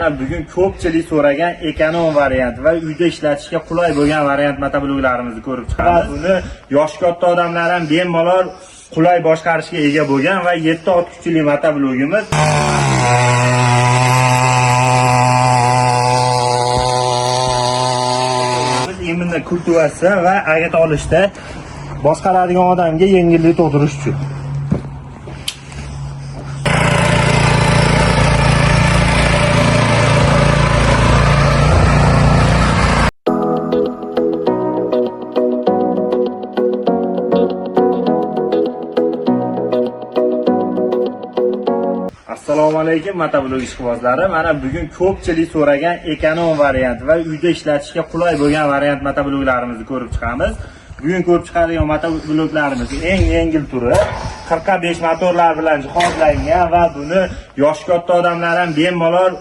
Bugun ko'pchilik so'ragan ekonom variant va uyda ishlatishga qulay bo'lgan variant motobloklarimizni ko'rib chiqamiz. Buni yosh katta odamlar ham bemalol qulay boshqarishga ega bo'lgan va 7 ot kuchli motoblogimiz. Eminda kultivasi va agat olishda boshqaradigan odamga yengillik tug'dirish uchun. Assalomu alaykum motoblog ishqibozlari. Mana bugun ko'pchilik so'ragan ekonom variant va uyda ishlatishga qulay bo'lgan variant motobloklarimizni ko'rib chiqamiz. Bugun ko'rib chiqadigan motobloklarimiz eng yengil turi 45 motorlar bilan jihozlangan va buni yosh katta odamlar ham bemalol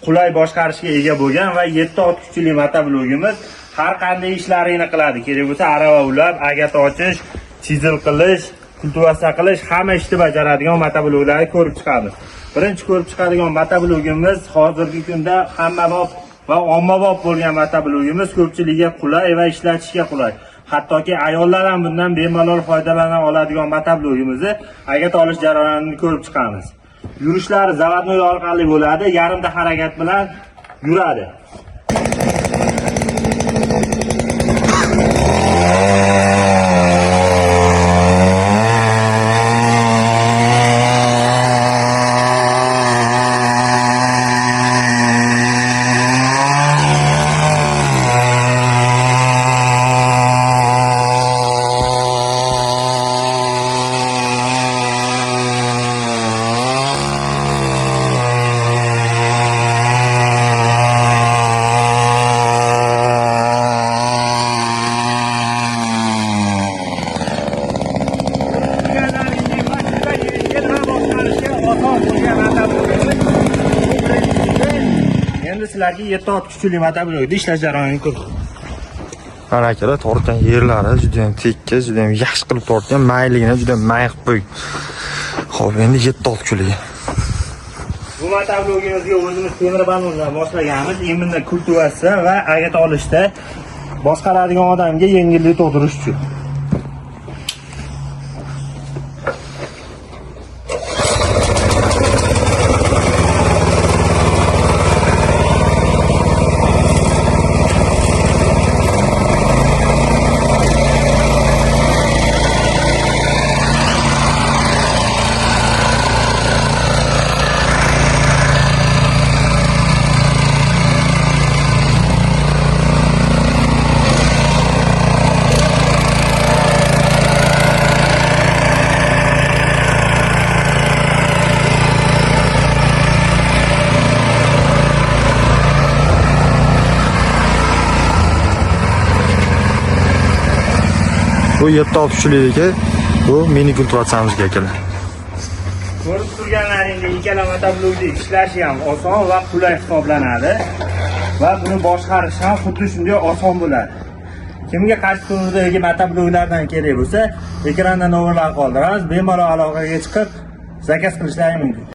qulay boshqarishga ega bo'lgan va 7 ot kuchli motoblogimiz har qanday ishlarini qiladi. Kerak bo'lsa arava ulab, agat ochish, chizil qilish, kultivasiya qilish, hamma ishni bajaradigan motobloklarni ko'rib chiqamiz. Birinchi ko'rib chiqadigan motoblogimiz hozirgi kunda hammabop va ommabop bo'lgan motoblogimiz, ko'pchilikga qulay va ishlatishga qulay. Hattoki ayollar ham bundan bemalol foydalana oladigan motoblogimizni agat olish jarayonini ko'rib chiqamiz. Yurishlari zavodnoy orqali bo'ladi, yarimta harakat bilan yuradi. Endi sizlarga 7 ot kuchli motoblogda ishlash jarayonini ko'rib. Mana akalar tortgan yerlari juda ham tekis, juda ham yaxshi qilib tortgan, mayligini juda ham may qilib qo'ygan. Xo'p, endi 7 ot kuchli. Bu motoblogimizga o'zimiz temir balondan boshlaganmiz. Eminda kultivasi va agat olishda boshqaradigan odamga yengillik tug'dirish uchun. Bu 7 ot kuchliligi bu mini kultivatsiyamizga akalar. Ko'rib turganlaringdek ikkala motoblogda ishlashi ham oson va qulay hisoblanadi va buni boshqarish ham xuddi shunday oson bo'ladi. Kimga qaysi turdagi motobloglardan kerak bo'lsa, ekranda nomerlar qoldiramiz, bemalol aloqaga chiqib zakaz qilishlari mumkin.